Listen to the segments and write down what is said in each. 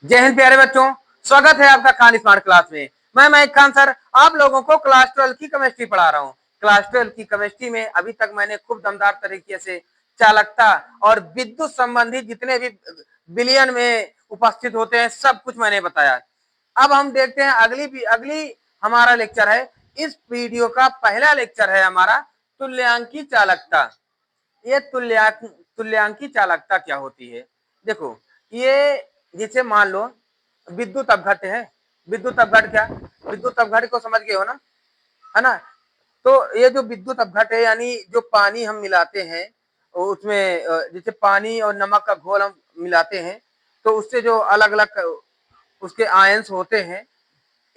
जय हिंद प्यारे बच्चों, स्वागत है आपका खान स्मार्ट क्लास में। मैं मयंक खान सर आप लोगों को क्लास 12 की केमिस्ट्री पढ़ा रहा हूँ। क्लास 12 की केमिस्ट्री में अभी तक मैंने खूब दमदार तरीके से चालकता और विद्युत संबंधी जितने भी विलयन में उपस्थित होते हैं सब कुछ मैंने बताया। अब हम देखते हैं अगली हमारा लेक्चर है। इस वीडियो का पहला लेक्चर है हमारा तुल्यांकी चालकता। ये तुल्यांकी चालकता क्या होती है? देखो, ये जिसे मान लो विद्युत अपघट्य है। विद्युत अपघट्य क्या? विद्युत अपघट्य को समझ गए हो ना, है ना? तो ये जो विद्युत अपघट्य है यानी जो पानी हम मिलाते हैं उसमें जैसे पानी और नमक का घोल हम मिलाते हैं तो उससे जो अलग अलग उसके आयंस होते हैं,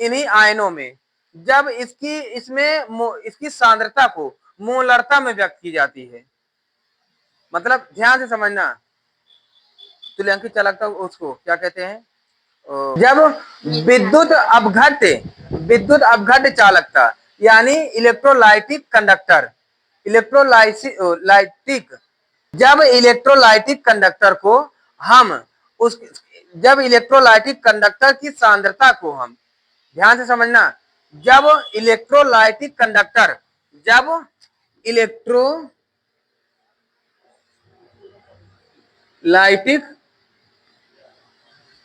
इन्हीं आयनों में जब इसकी सांद्रता को मोलरता में व्यक्त की जाती है। मतलब ध्यान से समझना, तुल्यांकी चालकता उसको क्या कहते हैं? जब विद्युत अपघट्य चालकता यानी इलेक्ट्रोलाइटिक कंडक्टर, इलेक्ट्रोलाइटिक जब इलेक्ट्रोलाइटिक कंडक्टर को हम उस जब इलेक्ट्रोलाइटिक कंडक्टर की सांद्रता को हम, ध्यान से समझना, जब इलेक्ट्रोलाइटिक कंडक्टर जब इलेक्ट्रोलाइटिक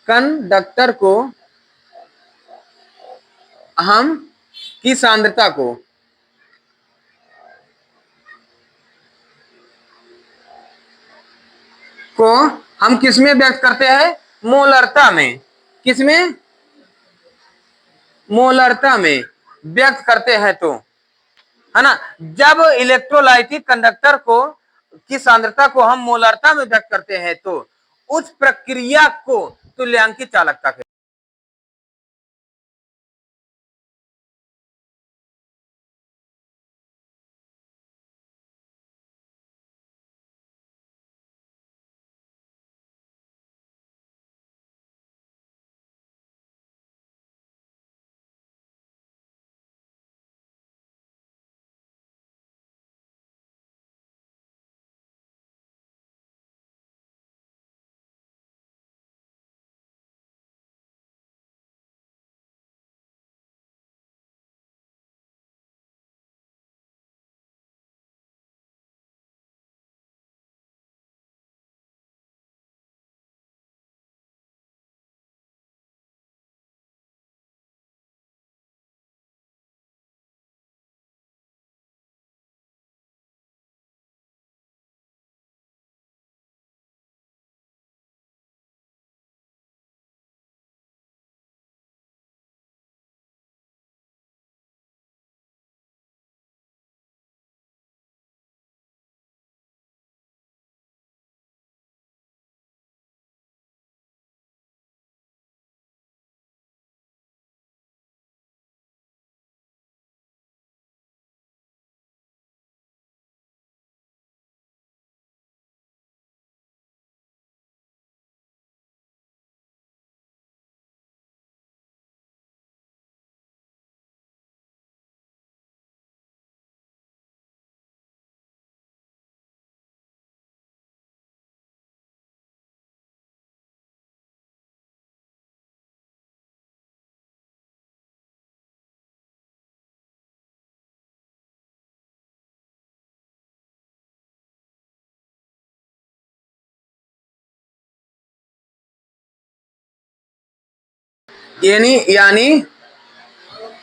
कंडक्टर को हम की सांद्रता को हम किसमें व्यक्त करते हैं? मोलरता में। किसमें? मोलरता में व्यक्त करते हैं तो, है ना? जब इलेक्ट्रोलाइटिक कंडक्टर को की सांद्रता को हम मोलरता में व्यक्त करते हैं तो उस प्रक्रिया को तुल्यांकी चालकता कहते हैं। यानी यानी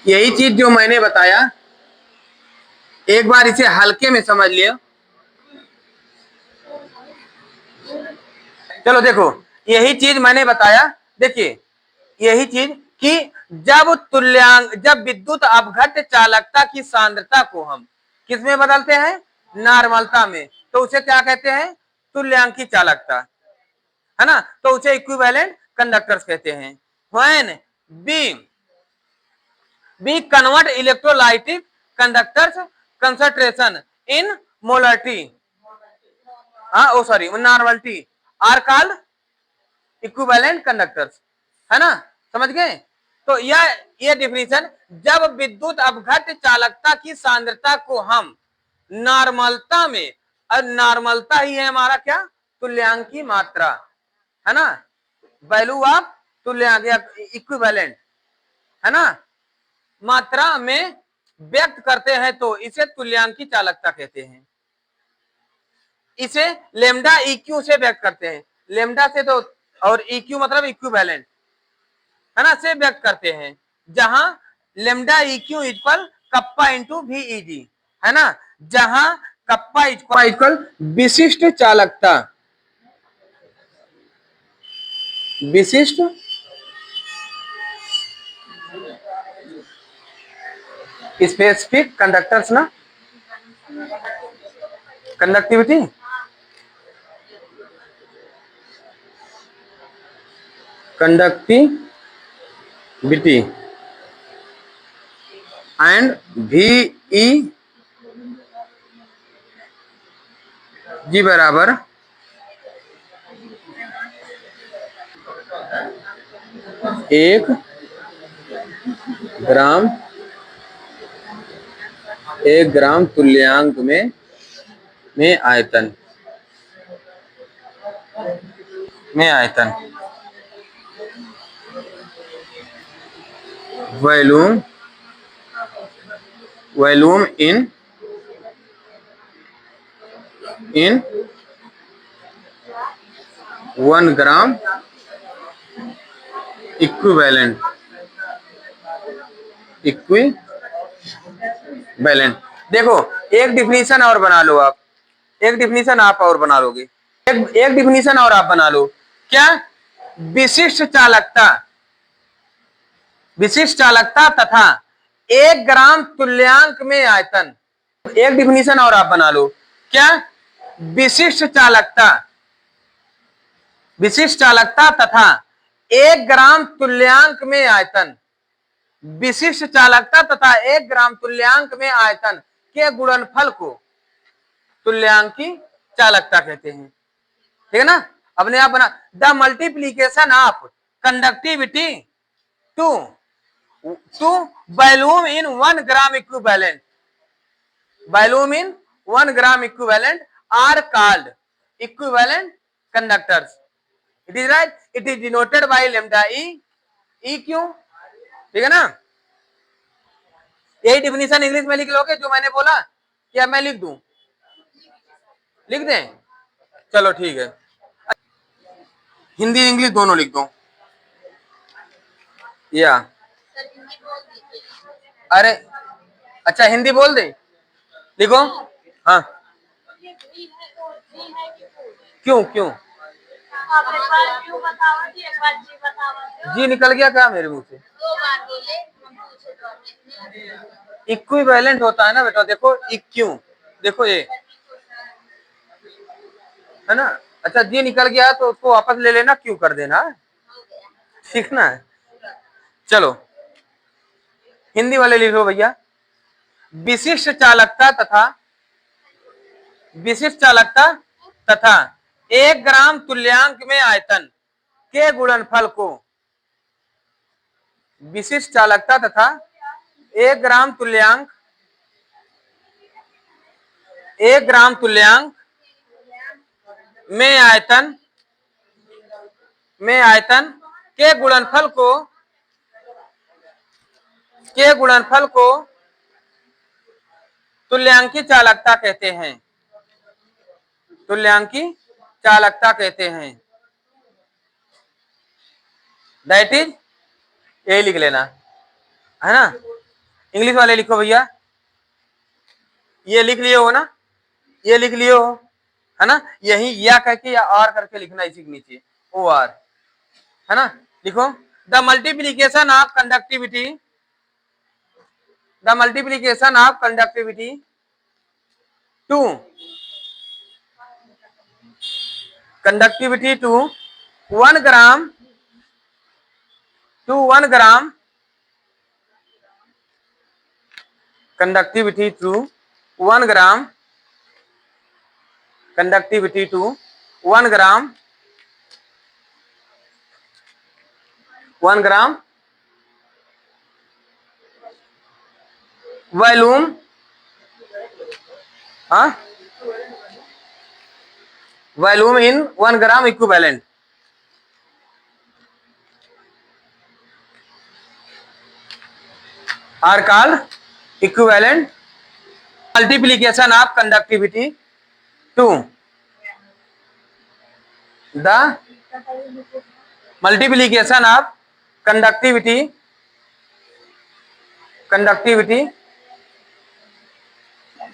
यही चीज जो मैंने बताया, एक बार इसे हल्के में समझ लियो। चलो देखो, यही चीज मैंने बताया। देखिए, यही चीज कि जब विद्युत अपघट्य चालकता की सांद्रता को हम किसमें बदलते हैं? नॉर्मलता में, तो उसे क्या कहते हैं? तुल्यांकी चालकता, है ना? तो उसे इक्विवेलेंट कंडक्टर्स कहते हैं। When we convert electrolytic conductors concentration in molarity, normality are called equivalent conductors, है ना? समझ गए? तो यह डिफिनीशन, जब विद्युत अपघट्य चालकता की सांद्रता को हम नॉर्मलता में, और नॉर्मलता ही है हमारा क्या? तुल्यांकी मात्रा, है ना? वैल्यू ऑफ तुल्यांक या इक्विवेलेंट, है ना, मात्रा में व्यक्त करते हैं तो इसे तुल्यांक की चालकता कहते हैं। इसे लेमडा इक्यू से व्यक्त करते हैं, लेमडा से तो, और इक्यू मतलब इक्विवेलेंट, है ना, से व्यक्त करते हैं, जहां लेमडा इक्यू इक्वल कप्पा इंटू वीईजी, है ना, जहां कप्पा इक्वल विशिष्ट चालकता, विशिष्ट स्पेसिफिक कंडक्टर्स ना, कंडक्टिविटी, कंडक्टिविटी एंड वीई जी बराबर 1 ग्राम, 1 ग्राम तुल्यांक में आयतन, वॉल्यूम इन 1 ग्राम इक्विवेलेंट, देखो एक डिफिनीशन और बना लो आप, एक डिफिनीशन आप और बना लोगे, एक डिफिनीशन और आप बना लो, क्या, विशिष्ट चालकता, विशिष्ट चालकता तथा 1 ग्राम तुल्यांक में आयतन, एक डिफिनीशन और आप बना लो, क्या, विशिष्ट चालकता, विशिष्ट चालकता तथा 1 ग्राम तुल्यांक में आयतन, विशिष्ट चालकता तथा 1 ग्राम तुल्यांक में आयतन के गुणनफल को तुल्यांकी चालकता कहते हैं, ठीक है ना। अपने आप बना, the multiplication of conductivity to volume in 1 gram equivalent, volume in 1 gram equivalent are called equivalent conductors, it is right, it is denoted by lambda E Q, ठीक है ना। यही डिफिनीशन इंग्लिश में लिख लोगे जो मैंने बोला, क्या मैं लिख दूं, लिख दें, चलो ठीक है, हिंदी इंग्लिश दोनों लिख दो, या अरे अच्छा हिंदी बोल दे, लिखो, हाँ, क्यों क्यों जी निकल गया क्या मेरे मुंह से, इक्विवेलेंट होता है ना बेटा, देखो इक्यू, देखो ये, है ना, अच्छा जी निकल गया तो उसको वापस ले लेना, क्यों कर देना, ठीक ना। चलो हिंदी वाले लिखो भैया, विशिष्ट चालकता तथा, विशिष्ट चालकता तथा 1 ग्राम तुल्यांक में आयतन के गुणनफल को, विशिष्ट चालकता तथा 1 ग्राम तुल्यांक, 1 ग्राम तुल्यांक में आयतन, के गुणनफल को, तुल्यांकी चालकता कहते हैं, तुल्यांकी चालकता कहते हैं, दैट इज, यही लिख लेना, है ना। इंग्लिश वाले लिखो भैया, ये लिख लिए हो ना, ये लिख लिए हो, है ना, यही या करके या आर करके लिखना इसी के नीचे, ओ आर, है ना, लिखो, the multiplication of conductivity, the multiplication of conductivity to, conductivity to 1 gram, conductivity to 1 gram, conductivity to 1 gram, 1 gram volume, हाँ, volume in 1 gram equivalent, are called equivalent multiplication of conductivity to the multiplication of conductivity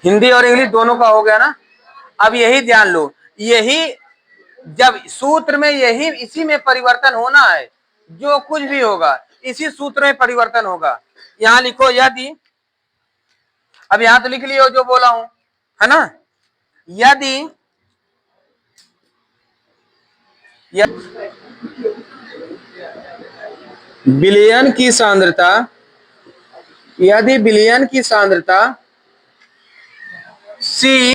Hindi और English दोनों का हो गया ना। अब यही ध्यान लो, यही जब सूत्र में यही इसी में परिवर्तन होना है, जो कुछ भी होगा इसी सूत्र में परिवर्तन होगा। यहां लिखो यदि, अब यहां तो लिख लियो जो बोला हूं, है ना। यदि विलयन की सांद्रता, यदि विलयन की सांद्रता सी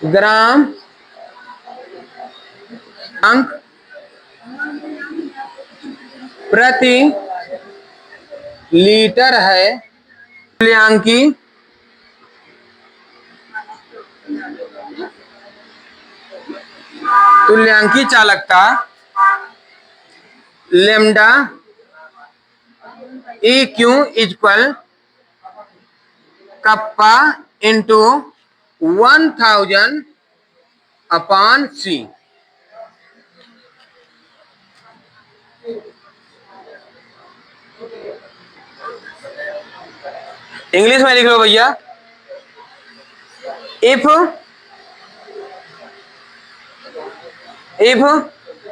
ग्राम अंक प्रति लीटर है, तुल्यांकी चालकता lambda E Q equal kappa into 1000 upon C. English में लिख लो भैया। If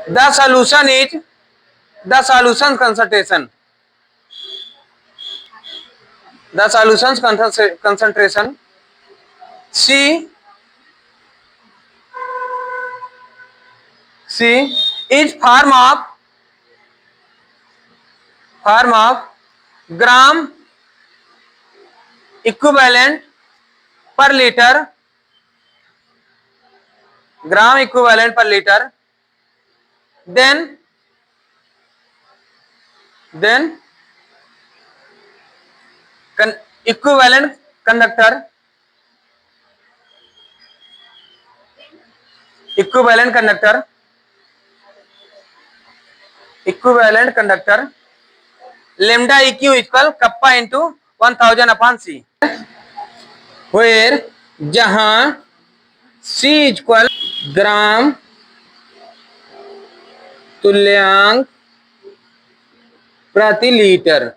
the solution is the solution concentration C is form of gram equivalent per liter, then equivalent conductor lambda eq equal kappa into 1000 upon c, where जहां c equal ग्राम तुल्यांक प्रति litre.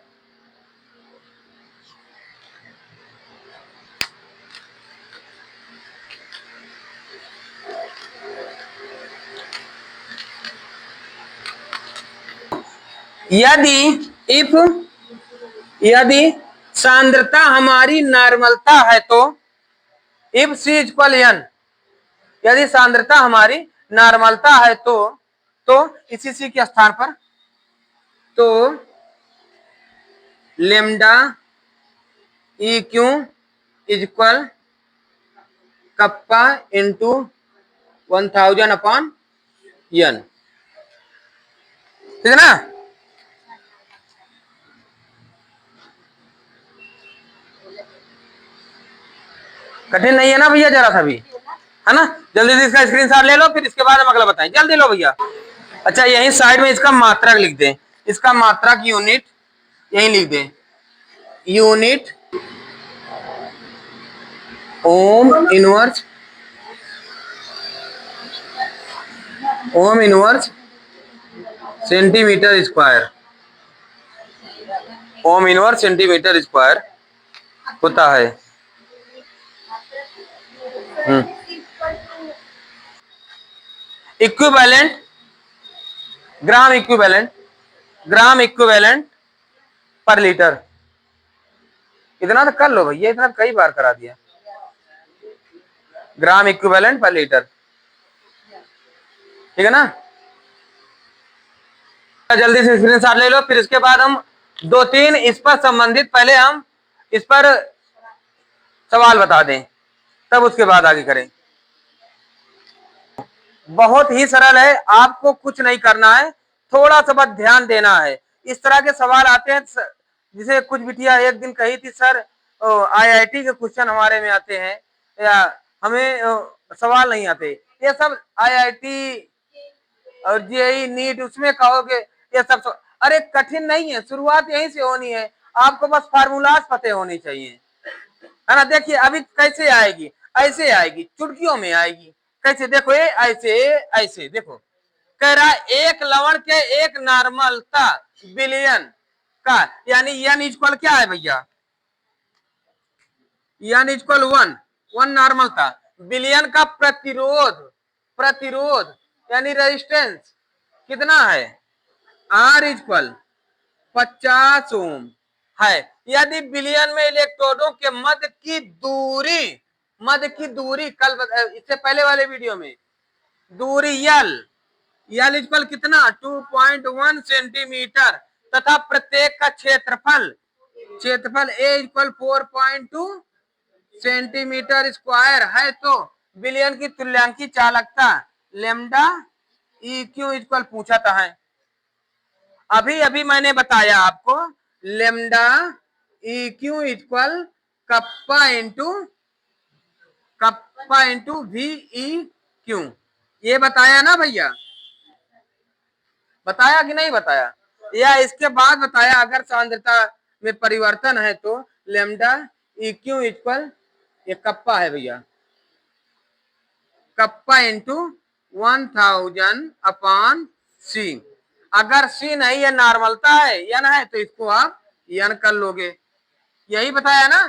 यदि सांद्रता हमारी नॉर्मलता है तो इफ सी इक्वल एन, यदि सांद्रता हमारी नॉर्मलता है तो इसी सी के स्थान पर तो lambda E Q equal kappa into 1000 upon n, ठीक है ना। कठिन नहीं है ना भैया जरा सा भी, है ना। जल्दी से इसका स्क्रीनशॉट ले लो, फिर इसके बाद हम अगला बताएं। जल्दी लो भैया। अच्छा यही साइड में इसका मात्रक लिख दें, इसका मात्रक यूनिट यही लिख दें, unit ohm inverse centimetre square, ohm inverse centimetre square होता है। इक्विवेलेंट ग्राम इक्विवेलेंट पर लीटर। इतना तो कर लो भैया, इतना तो कई बार करा दिया। ग्राम इक्विवेलेंट पर लीटर, ठीक है ना। जल्दी से स्क्रीनशॉट ले लो, फिर इसके बाद हम 2-3 इस पर संबंधित, पहले हम इस पर सवाल बता दें, तब उसके बाद आगे करें। बहुत ही सरल है, आपको कुछ नहीं करना है, थोड़ा सा बस ध्यान देना है। इस तरह के सवाल आते हैं, जिसे कुछ बिटिया एक दिन कही थी सर आईआईटी के क्वेश्चन हमारे में आते हैं या हमें सवाल नहीं आते। ये सब आईआईटी और जेईई नीट उसमें कहोगे ये सब अरे कठिन नहीं है, शुरुआत यहीं से होनी है, आपको बस फार्मूलाज पते होने चाहिए, है ना। देखिए अभी कैसे आएगी, ऐसे आएगी, चुटकियों में आएगी। कैसे देखो, ये ऐसे ऐसे देखो, कह रहा एक लवण के एक नॉर्मलता बिलियन का, यानी एन इक्वल क्या है भैया, एन इक्वल वन नॉर्मल था, बिलियन का प्रतिरोध, प्रतिरोध यानी रेजिस्टेंस कितना है, आर इक्वल 50 ओम है। यदि बिलियन में इलेक्ट्रोडों के मध्य की दूरी, मध्य की दूरी कल इससे पहले वाले वीडियो में दूरी यल इक्वल कितना 2.1 सेंटीमीटर तथा प्रत्येक का क्षेत्रफल, क्षेत्रफल ए इक्वल 4.2 सेंटीमीटर स्क्वायर है, तो बिलियन की तुल्यांकी चालकता लेमडा ई क्यू इक्वल पूछा था है। अभी अभी मैंने बताया आपको lambda E Q equal kappa into V E Q, ये बताया ना भैया, बताया कि नहीं बताया, या इसके बाद बताया अगर सांद्रता में परिवर्तन है तो लेमडा ई क्यू इक्वल, ये कप्पा है भैया, कप्पा इंटू 1000 अपॉन सी। अगर सी नहीं है, नॉर्मलता है, एन है, तो इसको आप एन कर लोगे, यही बताया ना,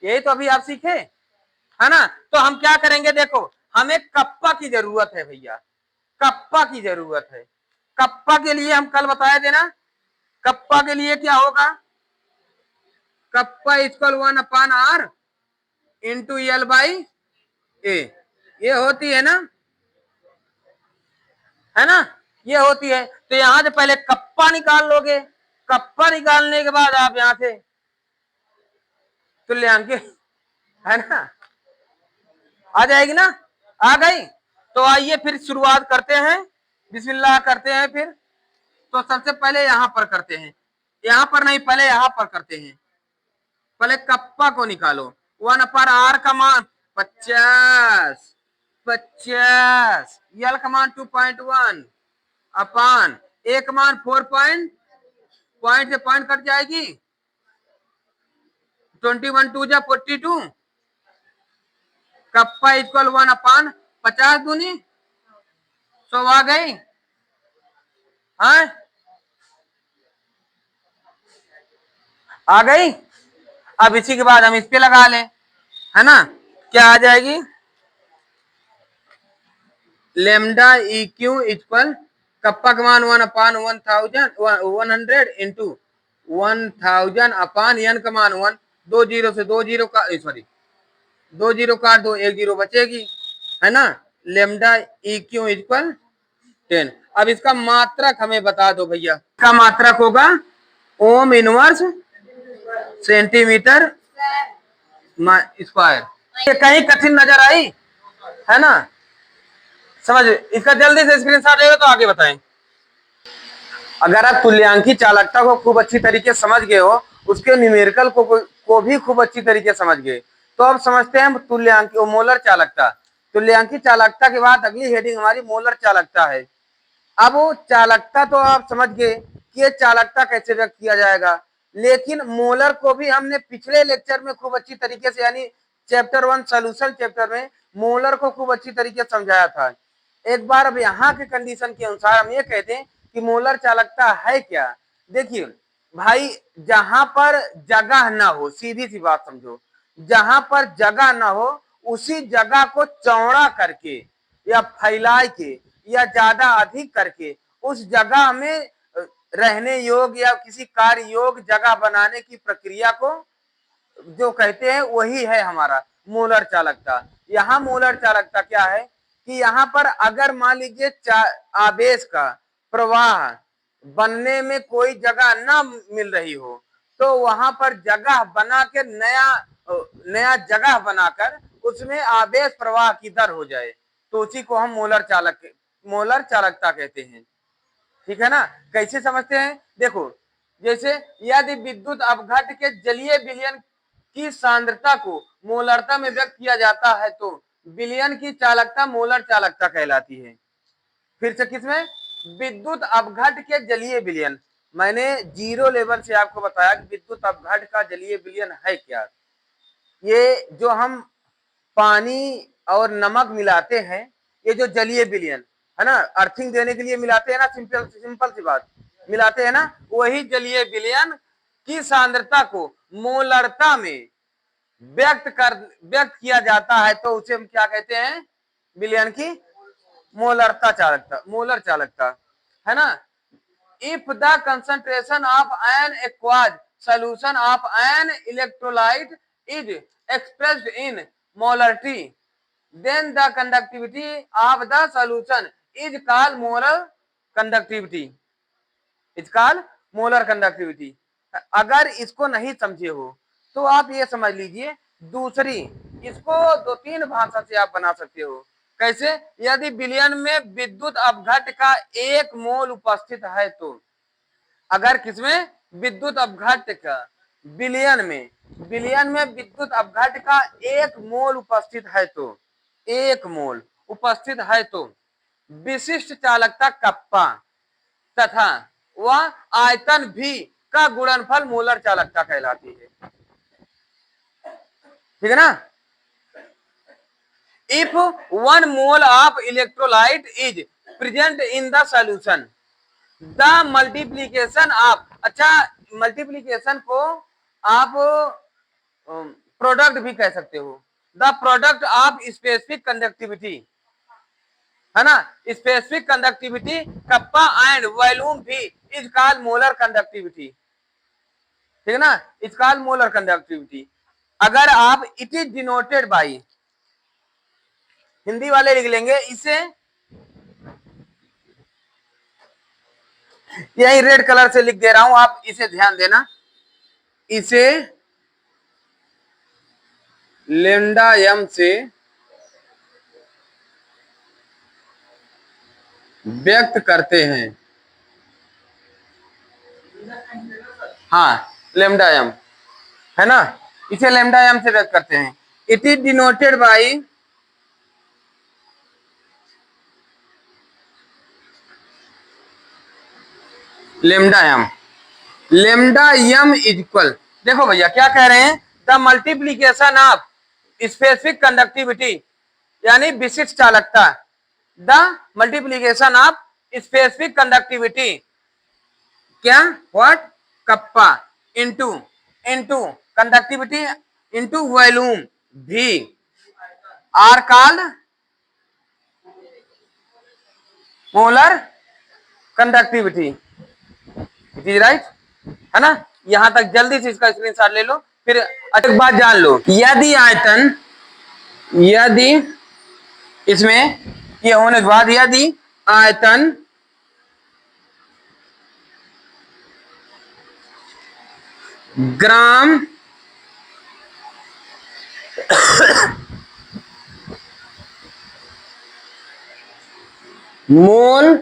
यही तो अभी आप सीखे, है ना। तो हम क्या करेंगे, देखो हमें कप्पा की जरूरत है भैया, कप्पा की जरूरत है। कप्पा के लिए हम कल बताए थे ना, कप्पा के लिए क्या होगा, kappa equal 1 upon R into L by A, ये होती है ना, है ना, ये होती है। तो यहां से पहले कप्पा निकाल लोगे, कप्पा निकालने के बाद आप यहां से तुल्यांक, है ना, आ जाएगी ना, आ गई। तो आइए फिर शुरुआत करते हैं, बिस्मिल्लाह करते हैं फिर। तो सबसे पहले यहां पर करते हैं, यहां पर नहीं, पहले यहां पर करते हैं, पहले कप्पा को निकालो, 1 पर आर का मान 50, 50, यल का मान 2.1 अपान एक मान 4 पॉइंट से पॉइंट कट जाएगी, 21 2 जा 42, कप्पा इक्वल 1 अपान 50 दूनी 100 आ गई, हाँ आ गई। अब इसी के बाद हम इस पे लगा लें, है ना, क्या आ जाएगी, lambda E Q equal kappa का मान 1 अपान 100 इंटू 1000 अपान एन का मान 1, 2 जीरो से 2 जीरो का, सॉरी 2 जीरो काट दो, 1 जीरो बचेगी, है ना, लेमडा ई क्यू इक्वल 10। अब इसका मात्रक हमें बता दो भैया, इसका मात्रक होगा ओम इनवर्स सेंटीमीटर स्क्वायर। ये कहीं कठिन नजर आई, है ना, समझ, इसका जल्दी से स्क्रीनशॉट लेगा तो आगे बताएं। अगर आप तुल्यांकी चालकता को खूब अच्छी तरीके से समझ गए हो, उसके न्यूमेरिकल को भी खूब अच्छी तरीके से समझ गए, तो अब समझते हैं तुल्यांकी मोलर चालकता। तुल्यांकी चालकता के बाद अगली हेडिंग हमारी मोलर चालकता है। अब वो चालकता तो आप समझ गए कि ये चालकता कैसे व्यक्त किया जाएगा, लेकिन मोलर को भी हमने पिछले लेक्चर में खूब अच्छी तरीके से, यानी चैप्टर 1 सॉल्यूशन चैप्टर में मोलर को खूब अच्छी तरीके से समझाया था। एक बार अब यहाँ के कंडीशन के अनुसार हम ये कहते हैं कि मोलर चालकता है क्या। देखिए भाई, जहां पर जगह ना हो, सीधी सी बात समझो, जहां पर जगह ना हो उसी जगह को चौड़ा करके या फैला के या ज्यादा अधिक करके उस जगह में रहने योग्य या किसी कार्य योग्य जगह बनाने की प्रक्रिया को जो कहते हैं वही है हमारा मोलर चालकता। यहाँ मोलर चालकता क्या है कि यहाँ पर अगर मान लीजिए आवेश का प्रवाह बनने में कोई जगह ना मिल रही हो, तो वहां पर जगह बना के नया जगह बनाकर उसमें आवेश प्रवाह की दर हो जाए, तो उसी को हम मोलर चालकता कहते हैं। ठीक है ना, कैसे समझते हैं, देखो जैसे यदि विद्युत अपघट्ट के जलीय विलयन की सांद्रता को मोलरता में व्यक्त किया जाता है तो विलयन की चालकता मोलर चालकता कहलाती है। फिर से किसमें, विद्युत अपघट्ट के जलीय विलयन, मैंने जीरो लेवल से आपको बताया कि विद्युत अपघट का जलीय विलयन है क्या। ये जो हम पानी और नमक मिलाते हैं, ये जो जलीय विलयन है ना, अर्थिंग देने के लिए मिलाते हैं ना, सिंपल सिंपल सी बात, मिलाते हैं ना, वही जलीय विलयन की सांद्रता को मोलरता में व्यक्त किया जाता है, तो उसे हम क्या कहते हैं, विलयन की मोलरता चालकता, मोलर चालकता, है ना। If the concentration of an aqueous solution of an electrolyte is expressed in molarity, then the conductivity of the solution is called molar conductivity. It's called molar conductivity. अगर इसको नहीं समझे हो तो आप ये समझ लीजिए दूसरी, इसको दो तीन भाषा से आप बना सकते हो। कैसे? यदि विलयन में विद्युत अपघट का 1 मोल उपस्थित है तो, अगर किसमें विद्युत अपघट का विलयन में विद्युत अपघट का 1 मोल उपस्थित है तो, 1 मोल उपस्थित है तो विशिष्ट चालकता कप्पा तथा वह आयतन भी का गुणनफल मोलर चालकता कहलाती है। ठीक है ना। If 1 mole of electrolyte is present in the solution, the multiplication of, अच्छा मल्टीप्लीकेशन को आप प्रोडक्ट भी कह सकते हो, the product of specific conductivity, है ना, specific conductivity kappa and volume भी इज कॉल्ड मोलर कंडक्टिविटी। ठीक है ना, इज कॉल्ड मोलर कंडक्टिविटी। अगर आप it is denoted by, Hindi वाले लिख लेंगे इसे, यही रेड कलर से लिख दे रहा हूं, आप इसे ध्यान देना, इसे लेमडा एम से व्यक्त करते हैं। हाँ, लेमडा एम, है ना, इसे लेमडा एम से व्यक्त करते हैं। It is denoted by lambda M. Lambda M is equal, देखो भैया क्या कह रहे हैं, the multiplication of specific conductivity यानी विशिष्ट चालकता, the multiplication of specific conductivity क्या, what, kappa into into conductivity into volume भी are called molar conductivity. It is right, है ना। यहां तक जल्दी से इसका स्क्रीनशॉट ले लो। फिर एक बात जान लो, यदि आयतन, यदि इसमें ये होने के बाद यदि आयतन ग्राम मोल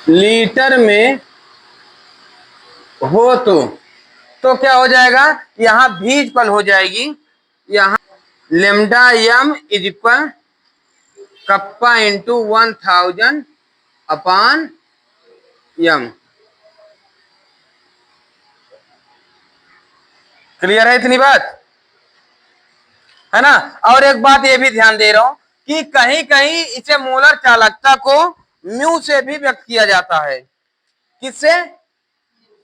लीटर में हो तो क्या हो जाएगा, यहां भी इक्वल हो जाएगी, यहां lambda M is equal kappa into 1000 upon M. Clear है इतनी बात, है ना। और एक बात ये भी ध्यान दे रहा हूं कि कहीं कहीं इसे मोलर चालकता को म्यू से भी व्यक्त किया जाता है। किससे,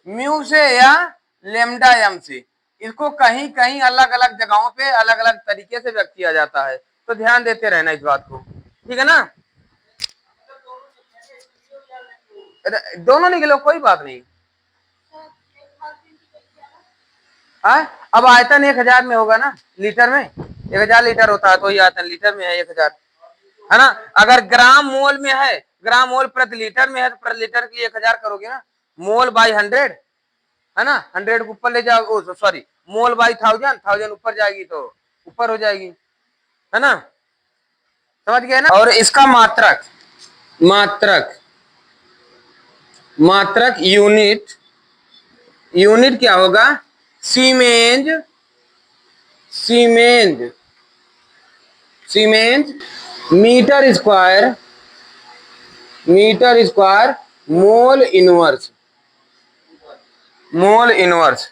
म्यू से या लेमडा एम से। इसको कहीं कहीं अलग अलग जगहों पे अलग अलग तरीके से व्यक्त किया जाता है, तो ध्यान देते रहना इस बात को। ठीक है ना, दोनों निकलो कोई बात नहीं। अब आयतन 1000 में होगा ना, लीटर में 1000 लीटर होता है, तो ये आयतन लीटर में है 1000, है ना। अगर ग्राम मोल में है, ग्राम मोल प्रति लीटर में है, तो प्रति लीटर के लिए 1000 करोगे ना, मोल बाई 100, है ना, 100 को ऊपर ले जाओ, सॉरी मोल बाई 1000 ऊपर जाएगी तो ऊपर हो जाएगी, है ना, समझ गए ना। और इसका मात्रक, मात्रक मात्रक यूनिट, यूनिट क्या होगा, सीमेंज, सीमेंज, सीमेंज मीटर स्क्वायर मोल इनवर्स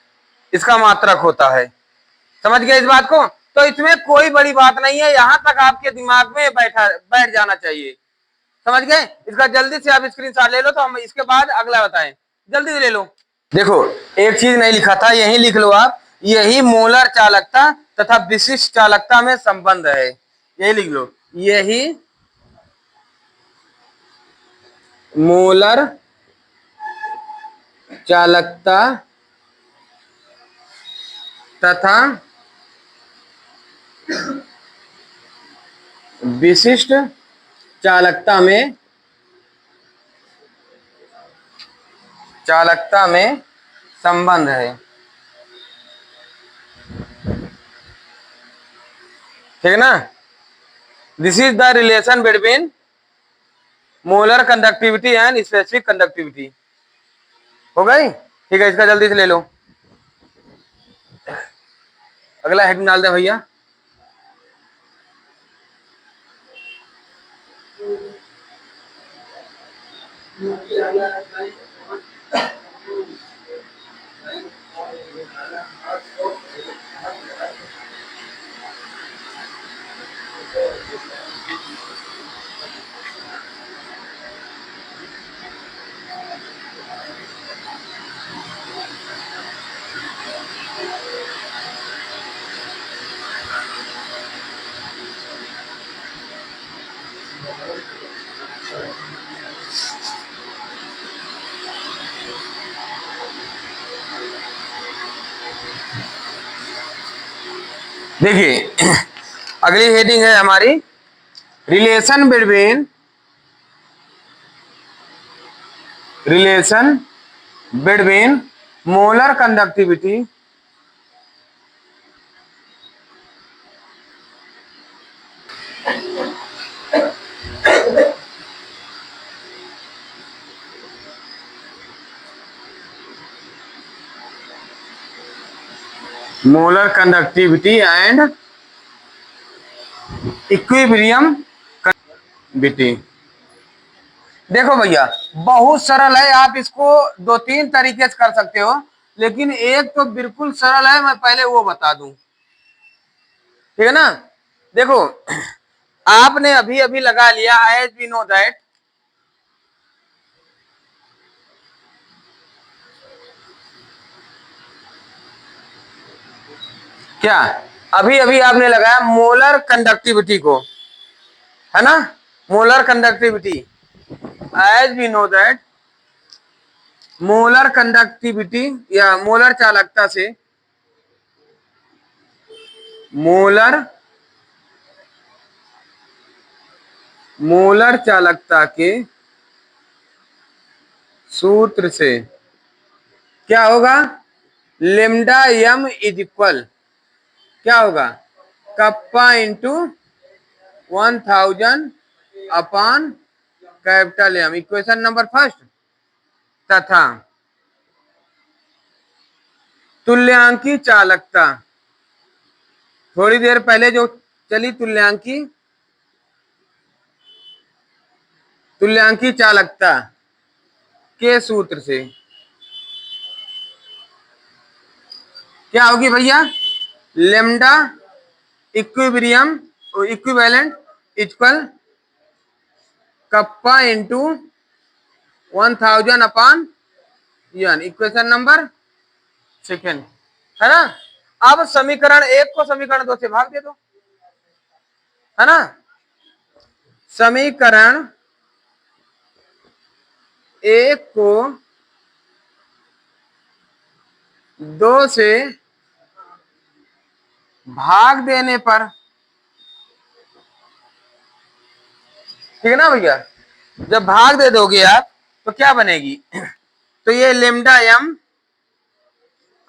इसका मात्रक होता है। समझ गए इस बात को? तो इसमें कोई बड़ी बात नहीं है, यहां तक आपके दिमाग में बैठ जाना चाहिए। समझ गए? इसका जल्दी से आप स्क्रीनशॉट ले लो, तो हम इसके बाद अगला बताएं। जल्दी से ले लो। देखो, एक चीज नहीं लिखा था, यही लिख लो आप। यही मोलर चालकता तथा विशिष्ट चालकता में संबंध है। यही लिख लो, यही मोलर चालकता तथा विशिष्ट चालकता में संबंध है। ठीक है ना? This is the relation between molar conductivity and specific conductivity. हो गई? ठीक है, इसका जल्दी से ले लो। अगला हेडिंग डाल दे भैया। देखिए, अगली हेडिंग है हमारी relation between molar conductivity and equilibrium conductivity. देखो भैया, बहुत सरल है, आप इसको दो तीन तरीके से कर सकते हो, लेकिन एक तो बिल्कुल सरल है, मैं पहले वो बता दूं। ठीक है ना? देखो, आपने अभी अभी लगा लिया एज वी नो दैट, क्या अभी अभी आपने लगाया मोलर कंडक्टिविटी को, है ना? Molar conductivity, as we know that molar conductivity या मोलर चालकता से मोलर चालकता के सूत्र से क्या होगा? लेमडा एम इज इक्वल क्या होगा? Kappa into 1000 upon capital M, equation number first. तथा तुल्यांकी चालकता, थोड़ी देर पहले जो चली तुल्यांकी चालकता के सूत्र से क्या होगी भैया? Lambda equivalent equal kappa into 1000 upon n, equation number second, है ना? अब समीकरण एक को समीकरण दो से भाग दे दो, है ना? समीकरण एक को दो से भाग देने पर, ठीक है ना भैया? जब भाग दे दोगे आप तो क्या बनेगी? तो ये lambda M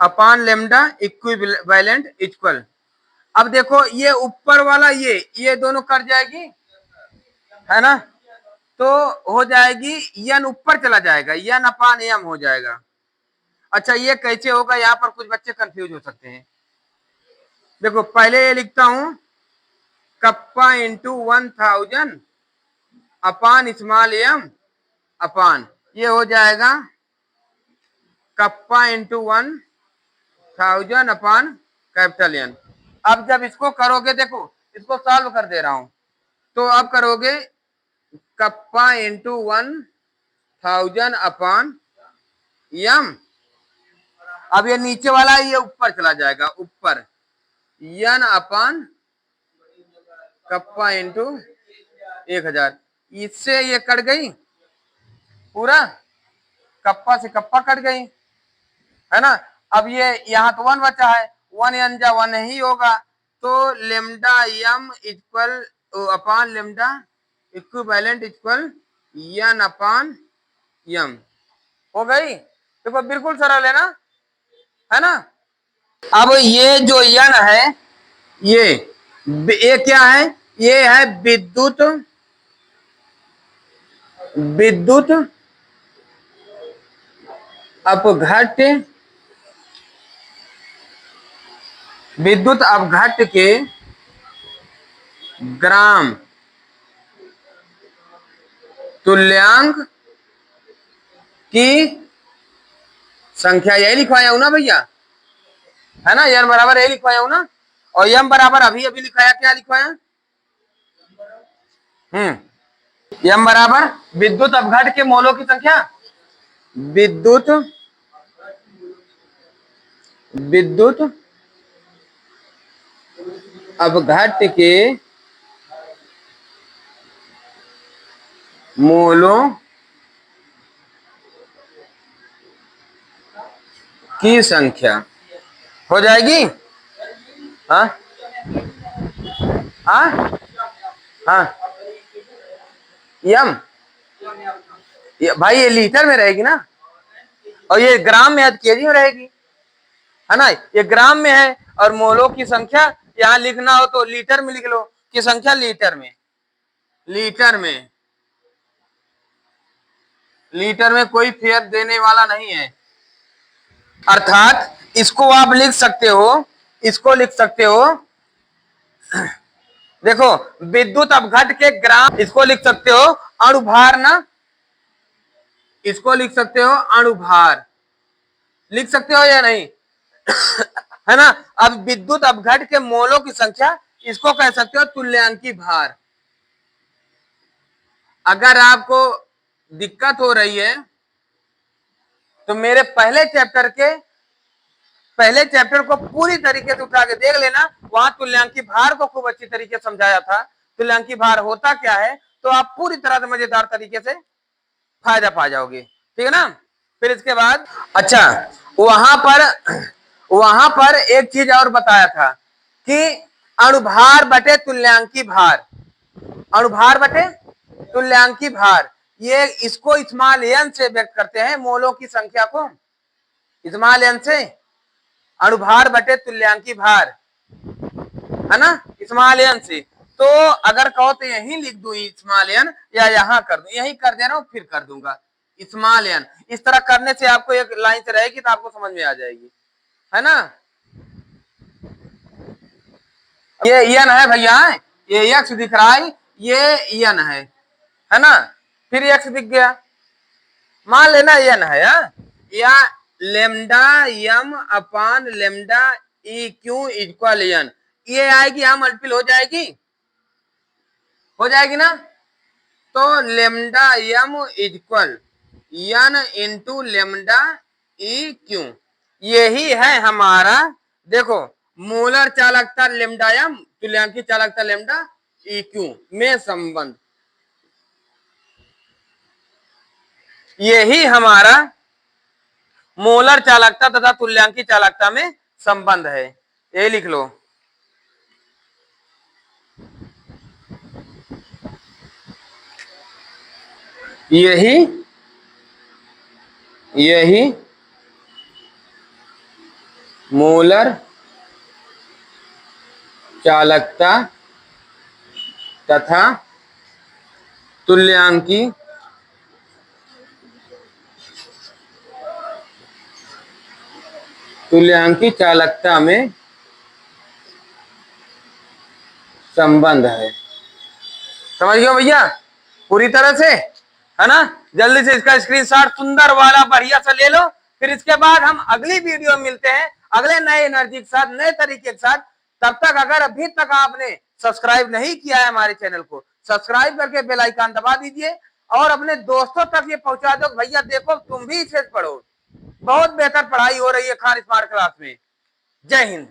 upon lambda equivalent equal, अब देखो ये ऊपर वाला ये दोनों कट जाएगी, है ना? तो हो जाएगी एन ऊपर चला जाएगा, एन अपॉन एम हो जाएगा। अच्छा, ये कैसे होगा? यहाँ पर कुछ बच्चे कंफ्यूज हो सकते हैं। देखो, पहले ये लिखता हूं kappa into 1000 upon small M upon, ये हो जाएगा kappa into 1000 upon capital N. अब जब इसको करोगे, देखो इसको सॉल्व कर दे रहा हूं, तो अब करोगे कप्पा इंटू 1000 अपान यम। अब ये नीचे वाला ये ऊपर चला जाएगा, ऊपर यन अपान कप्पा इंटू 1000। इससे ये कट गई, पूरा कप्पा से कप्पा कट गई, है ना। अब ये यहाँ तो 1 बचा है, 1 एन जा 1 ही होगा, तो lambda M equal upon lambda equivalent equal N upon M हो गई। देखो बिल्कुल सरल है ना। अब ये जो यन है, ये क्या है, ये है विद्युत अपघट्य, विद्युत अपघट्य के ग्राम तुल्यांक की संख्या। यही लिखवाया हूं ना भैया, है ना, यन बराबर यही लिखवाया हूं ना। और यम बराबर अभी लिखाया, क्या लिखवाया, यम बराबर विद्युत अपघट्य के मोलों की संख्या, विद्युत अपघट्य के मोलों की संख्या हो जाएगी। हाँ हाँ हाँ, यम भाई ये लीटर में रहेगी ना, और ये ग्राम में है तो केजी में रहेगी, है ना। ये ग्राम में है और मोलों की संख्या यहाँ लिखना हो तो लीटर में लिख लो कि संख्या लीटर में, लीटर में कोई फेर देने वाला नहीं है। अर्थात इसको आप लिख सकते हो, इसको लिख सकते हो, देखो विद्युत अपघट्य के ग्राम, इसको लिख सकते हो अणुभार ना, इसको लिख सकते हो अणुभार, लिख सकते हो या नहीं है ना। अब विद्युत अपघट्य के मोलों की संख्या, इसको कह सकते हो तुल्यांकी भार। अगर आपको दिक्कत हो रही है तो मेरे पहले चैप्टर को पूरी तरीके से उठा के देख लेना, वहां तुल्यांकी भार को खूब अच्छी तरीके से समझाया था। तुल्यांकी भार होता क्या है, तो आप पूरी तरह से मजेदार तरीके से फायदा पा जाओगे, ठीक है ना। फिर इसके बाद अच्छा, वहां पर एक चीज और बताया था कि अणुभार बटे तुल्यांकी भार, अणुभार बटे तुल्यांकी भार, ये इसको स्मॉल एन से व्यक्त करते हैं, मोलों की संख्या को स्मॉल एन से, अणुभार बटे तुल्यांकी भार, है ना, स्मॉल एन से। तो अगर कहो तो यही लिख दूं स्मॉल एन, या यहां कर दूं, यही कर दे रहा हूं, फिर कर दूंगा स्मॉल एन। इस तरह करने से आपको एक लाइन से रहेगी तो आपको समझ में आ जाएगी, है ना। ये एन है भैया, ये एक्स दिख रहा है, ये एन है ना। फिर एक्स दिख गया, मान लेना एन है, या lambda M upon lambda E Q equal N, ये आएगी, यहां मल्टीपल हो जाएगी ना। तो lambda M equal N into lambda E Q, यही है हमारा, देखो मोलर चालकता लेमडा यम, तुल्यांकी चालकता लेमडा ई क्यू में संबंध, यही हमारा मोलर चालकता तथा तुल्यांकी चालकता में संबंध है, ये लिख लो। यही मोलर चालकता तथा तुल्यांकी चालकता में संबंध है। समझ गए भैया पूरी तरह से, है ना। जल्दी से इसका स्क्रीनशॉट सुंदर वाला बढ़िया सा ले लो। फिर इसके बाद हम अगली वीडियो मिलते हैं अगले नए एनर्जी के साथ, नए तरीके के साथ। तब तक अगर अभी तक आपने सब्सक्राइब नहीं किया है हमारे चैनल को, सब्सक्राइब करके बेल आइकन दबा दीजिए और अपने दोस्तों तक ये पहुंचा दो, भैया देखो तुम भी इसे पढ़ो, बहुत बेहतर पढ़ाई हो रही है खान स्मार्ट क्लास में। जय हिंद।